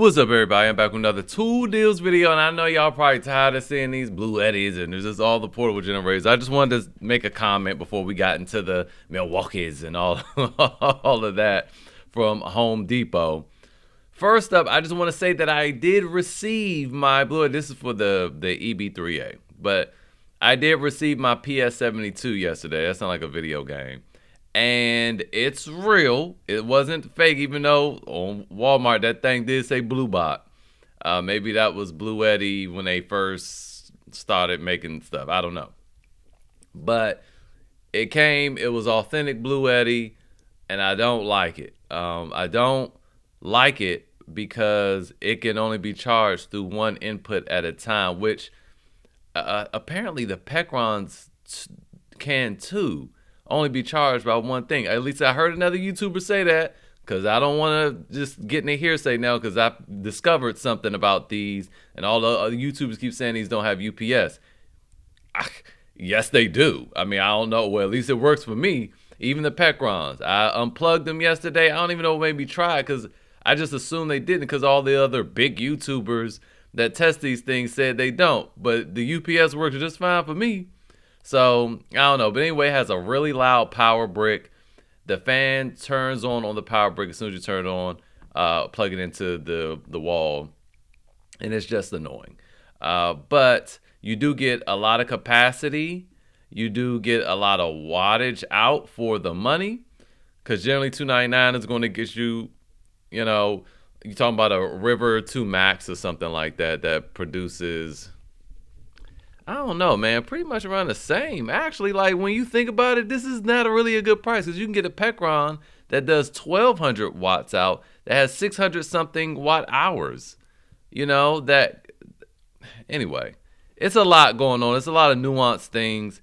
What's up, everybody? I'm back with another tool deals video, and I know y'all probably tired of seeing these Bluettis and there's just all the portable generators. I just wanted to make a comment before we got into the Milwaukees and all, all of that from Home Depot. First up, I just want to say that I did receive my Bluetti. This is for the EB3A, but I did receive my PS72 yesterday. That sounds like a video game. And it's real. It wasn't fake, even though on Walmart that thing did say Blue Bot. Maybe that was Bluetti when they first started making stuff. I don't know. But it came, it was authentic Bluetti, and I don't like it. I don't like it because it can only be charged through one input at a time, which apparently the Pecrons can too. Only be charged by one thing. At least I heard another YouTuber say that, because I don't want to just get in the hearsay now, because I've discovered something about these, and all the other YouTubers keep saying these don't have UPS. Yes, they do. I mean, I don't know. Well, at least it works for me. Even the Pecrons. I unplugged them yesterday. I don't even know what made me try, because I just assumed they didn't, because all the other big YouTubers that test these things said they don't. But the UPS works just fine for me. So, I don't know. But anyway, it has a really loud power brick. The fan turns on the power brick as soon as you turn it on, plug it into the wall. And it's just annoying. But you do get a lot of capacity. You do get a lot of wattage out for the money. Because generally $299 is going to get you, you know, you're talking about a River 2 Max or something like that that produces, I don't know, man, pretty much around the same. Actually, like, when you think about it, this is not really a good price, because you can get a Pecron that does 1,200 watts out, that has 600 something watt hours. You know, that, anyway, it's a lot going on. It's a lot of nuanced things.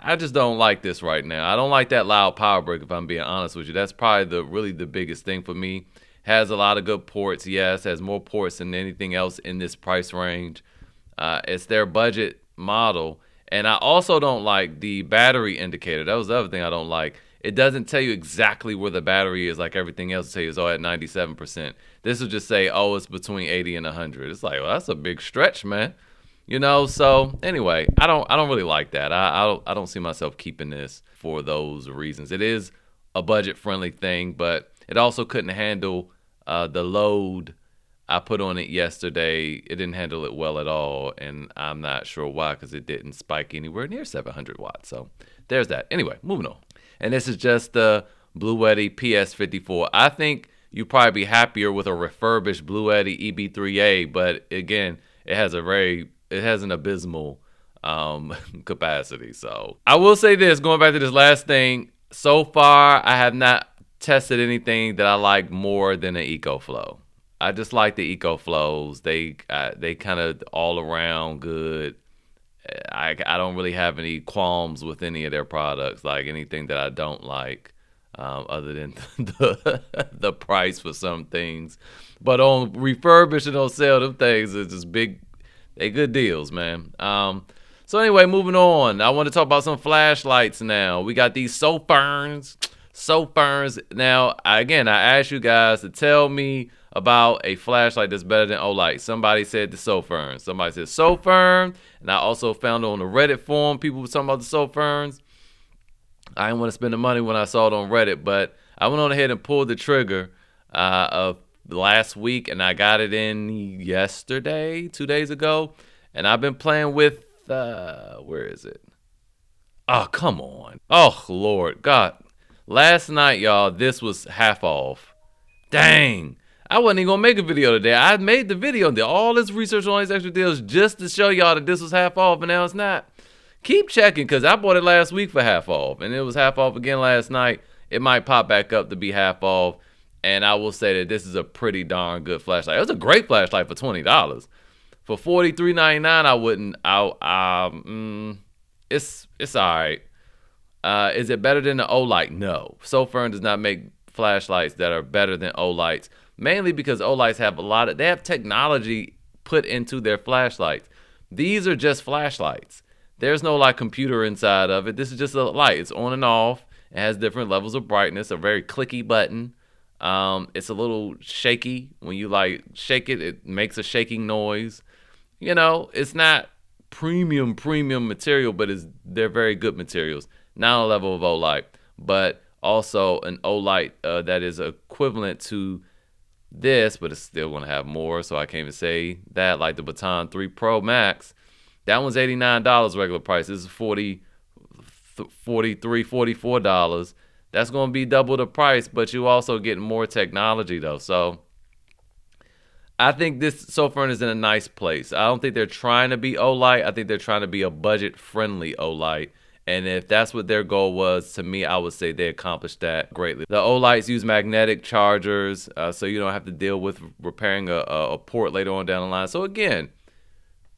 I just don't like this right now. I don't like that loud power brick, if I'm being honest with you. That's probably really the biggest thing for me. Has a lot of good ports, yes. Has more ports than anything else in this price range. It's their budget model. And I also don't like the battery indicator. That was the other thing I don't like. It doesn't tell you exactly where the battery is like everything else. It tells you it's at 97%. This will just say, oh, it's between 80 and 100. It's like, well, that's a big stretch, man. You know, so anyway, I don't really like that. I don't see myself keeping this for those reasons. It is a budget-friendly thing, but it also couldn't handle the load I put on it yesterday. It didn't handle it well at all, and I'm not sure why, because it didn't spike anywhere near 700 watts. So there's that. Anyway, moving on. And this is just the Bluetti PS54. I think you'd probably be happier with a refurbished Bluetti EB3A, but again, it has an abysmal capacity. So I will say this, going back to this last thing, so far I have not tested anything that I like more than an EcoFlow. I just like the EcoFlows. They kind of all around good. I don't really have any qualms with any of their products, like anything that I don't like, other than the price for some things. But on refurbished and on sale, them things is just big. They good deals, man. So anyway, moving on. I want to talk about some flashlights now. We got these Sofirns. Now, again, I asked you guys to tell me about a flashlight that's better than Olight. Somebody said the Sofirn. Somebody said Sofirn. And I also found on the Reddit forum, people were talking about the Sofirns. I didn't want to spend the money when I saw it on Reddit, but I went on ahead and pulled the trigger of last week, and I got it in yesterday, 2 days ago. And I've been playing with, where is it? Oh, come on. Oh, Lord. God. Last night, y'all, this was half off. Dang. I wasn't even going to make a video today. I made the video, did all this research on these extra deals just to show y'all that this was half off, and now it's not. Keep checking, because I bought it last week for half off, and it was half off again last night. It might pop back up to be half off, and I will say that this is a pretty darn good flashlight. It was a great flashlight for $20. For $43.99, I wouldn't. It's all right. Is it better than the Olight? No. Sofirn does not make flashlights that are better than Olights. Mainly because Olights have they have technology put into their flashlights. These are just flashlights. There's no like computer inside of it. This is just a light. It's on and off. It has different levels of brightness, a very clicky button. It's a little shaky. When you like shake it, it makes a shaking noise. You know, it's not premium material, but they're very good materials. Not a level of Olight, but also an Olight that is equivalent to this, but it's still going to have more. So I can't even say that. Like the Baton 3 Pro Max, that one's $89 regular price. This is $44. That's going to be double the price, but you also get more technology though. So I think this Sofirn is in a nice place. I don't think they're trying to be Olight. I think they're trying to be a budget-friendly Olight. And if that's what their goal was, to me, I would say they accomplished that greatly. The Olights use magnetic chargers, so you don't have to deal with repairing a port later on down the line. So again,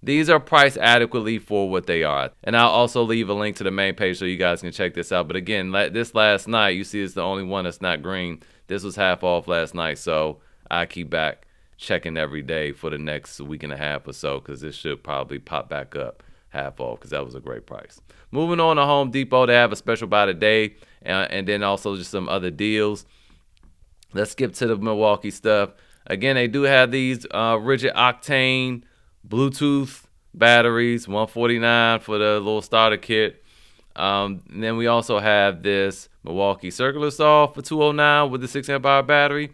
these are priced adequately for what they are. And I'll also leave a link to the main page so you guys can check this out. But again, this last night, you see it's the only one that's not green. This was half off last night, so I keep back checking every day for the next week and a half or so, because this should probably pop back up half off, because that was a great price. Moving on to Home Depot, they have a special buy today, and then also just some other deals. Let's skip to the Milwaukee stuff. Again, they do have these rigid octane Bluetooth batteries, $149 for the little starter kit. And then we also have this Milwaukee circular saw for $209 with the 6 amp hour battery.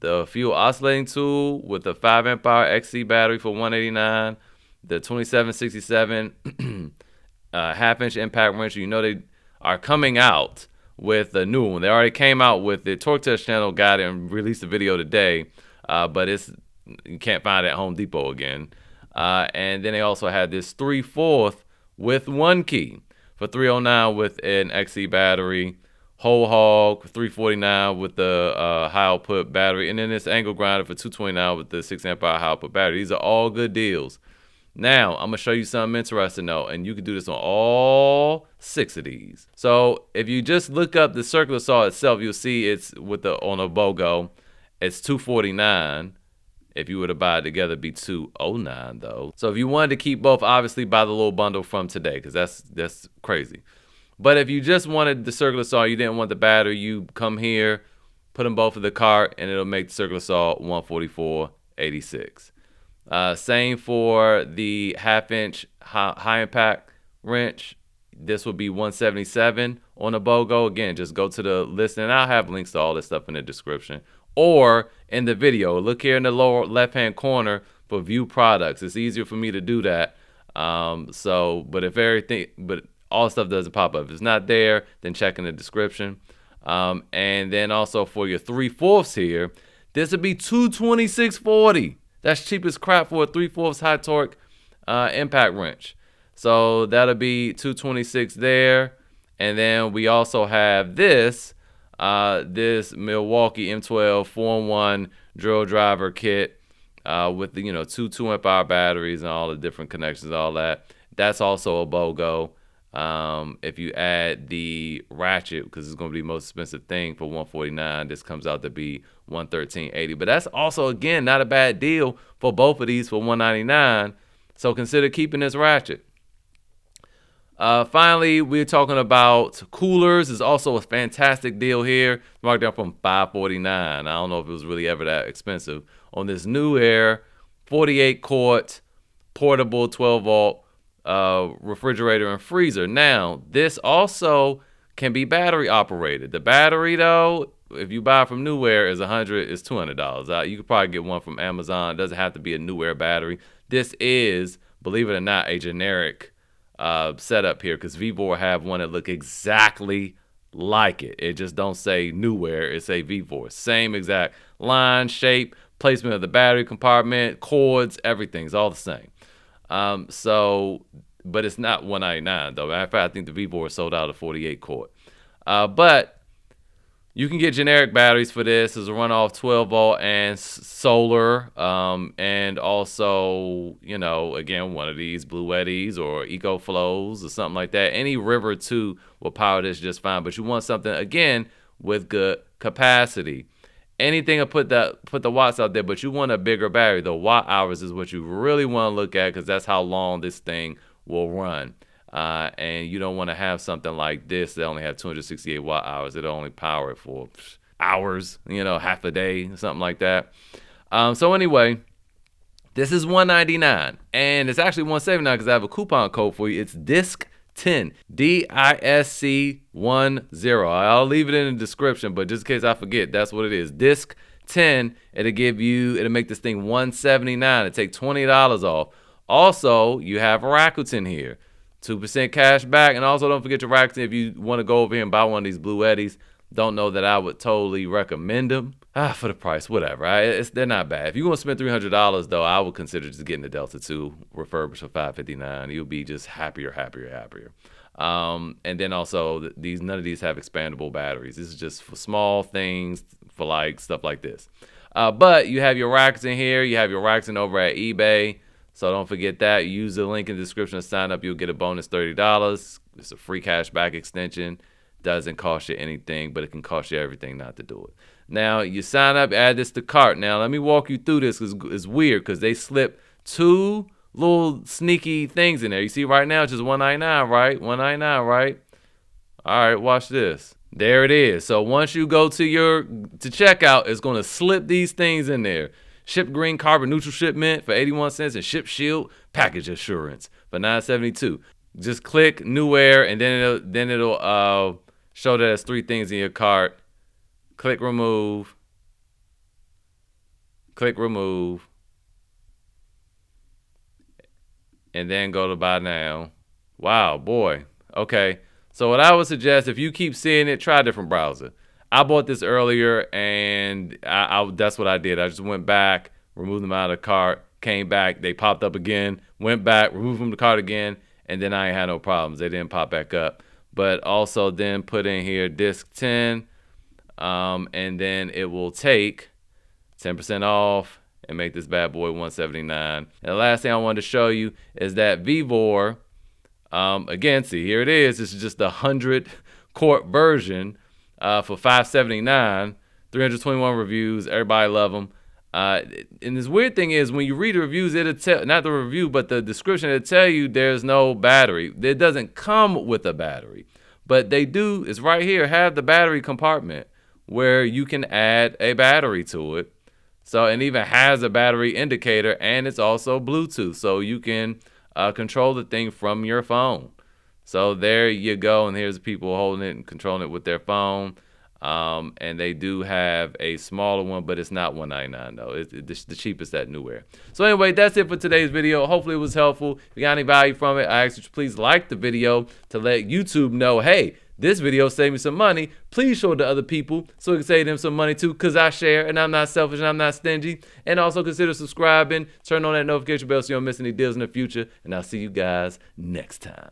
The fuel oscillating tool with the 5 amp hour XC battery for $189. The 2767 half-inch impact wrench. You know they are coming out with a new one. They already came out with the Torque Test channel, got it and released a video today, but you can't find it at Home Depot again. And then they also had this 3/4 with one key for $309 with an XC battery. Whole hog $349 with the high output battery, and then this angle grinder for $229 with the 6 amp hour high output battery. These are all good deals. Now I'm gonna show you something interesting though, and you can do this on all 6 of these. So if you just look up the circular saw itself, you'll see it's on a BOGO. It's $249. If you were to buy it together, it'd be $209 though. So if you wanted to keep both, obviously buy the little bundle from today, because that's crazy. But if you just wanted the circular saw, you didn't want the battery, you come here, put them both in the cart, and it'll make the circular saw $144.86. Same for the half-inch high impact wrench. This will be $177 on the BOGO. Again, just go to the list, and I'll have links to all this stuff in the description or in the video. Look here in the lower left-hand corner for view products. It's easier for me to do that. But all stuff doesn't pop up. If it's not there, then check in the description. And then also for your 3/4 here, this would be $226.40. That's cheap as crap for a 3/4 high torque impact wrench. So that'll be $226 there. And then we also have this Milwaukee M12 4-in-1 drill driver kit with the 2 amp hour batteries and all the different connections and all that. That's also a BOGO. If you add the ratchet, because it's going to be the most expensive thing, for $149, this comes out to be $113.80. But that's also, again, not a bad deal for both of these for $199. So consider keeping this ratchet. Finally, we're talking about coolers. Is also a fantastic deal here. Marked down from $549. I don't know if it was really ever that expensive. On this New Air 48 quart portable 12 volt refrigerator and freezer. Now, this also can be battery operated. The battery, though, if you buy from New Air, is $200. You could probably get one from Amazon. It doesn't have to be a New Air battery. This is, believe it or not, a generic setup here, because Vevor have one that look exactly like it. It just don't say New Air, it say Vevor. Same exact line, shape, placement of the battery compartment, cords, everything's all the same. But it's not $199 though. Matter of fact, I think the Vevor is sold out of 48 quart. But you can get generic batteries for this. It's a runoff 12 volt and solar. And also, again, one of these Bluettis or EcoFlows or something like that. Any River 2 will power this just fine. But you want something, again, with good capacity. Anything will put the watts out there, but you want a bigger battery. The watt hours is what you really want to look at, because that's how long this thing will run. And you don't want to have something like this that only have 268 watt hours. It'll only power it for hours, half a day, something like that. So anyway, this is $199, and it's actually $179 because I have a coupon code for you. It's DISC10, DISC10. I'll leave it in the description, but just in case I forget, that's what it is. DISC10. It'll make this thing $179. It take $20 off. Also, you have Rakuten here, 2% cash back, and also don't forget your Rakuten if you want to go over here and buy one of these Bluettis. Don't know that I would totally recommend them. For the price, whatever. They're not bad. If you want to spend $300 though, I would consider just getting the Delta 2 refurbished for $559. You'll be just happier. And then also none of these have expandable batteries. This is just for small things, for like stuff like this. But you have your Rakuten here. You have your Rakuten over at eBay. So don't forget that. Use the link in the description to sign up. You'll get a bonus $30. It's a free cashback extension. Doesn't cost you anything, but it can cost you everything not to do it. Now, you sign up, add this to cart. Now, let me walk you through this because it's weird because they slip two little sneaky things in there. You see right now, it's just $199, right? $199, right? All right, watch this. There it is. So once you go to checkout, it's going to slip these things in there. Ship green carbon neutral shipment for 81 cents and ship shield package assurance for $9.72. Just click new air and then it'll show that there's three things in your cart. Click remove. Click remove. And then go to buy now. Wow, boy. Okay. So what I would suggest, if you keep seeing it, try a different browser. I bought this earlier, and that's what I did. I just went back, removed them out of the cart, came back. They popped up again, went back, removed them from the cart again, and then I ain't had no problems. They didn't pop back up. But also then put in here DISC10, and then it will take 10% off and make this bad boy $179. And the last thing I wanted to show you is that VEVOR, again, see, here it is. This is just the 100 quart version for $579, 321 reviews. Everybody love them. And this weird thing is when you read the reviews, it'll tell, not the review, but the description, it'll tell you there's no battery. It doesn't come with a battery, but they do, it's right here, have the battery compartment where you can add a battery to it. So, and even has a battery indicator, and it's also Bluetooth, so you can control the thing from your phone. So there you go, and here's people holding it and controlling it with their phone. And they do have a smaller one, but it's not $199 though. It's the cheapest at Newware. So anyway, that's it for today's video. Hopefully it was helpful. If you got any value from it, I ask you to please like the video to let YouTube know, hey, this video saved me some money. Please show it to other people so it can save them some money too, because I share and I'm not selfish and I'm not stingy. And also consider subscribing, turn on that notification bell so you don't miss any deals in the future. And I'll see you guys next time.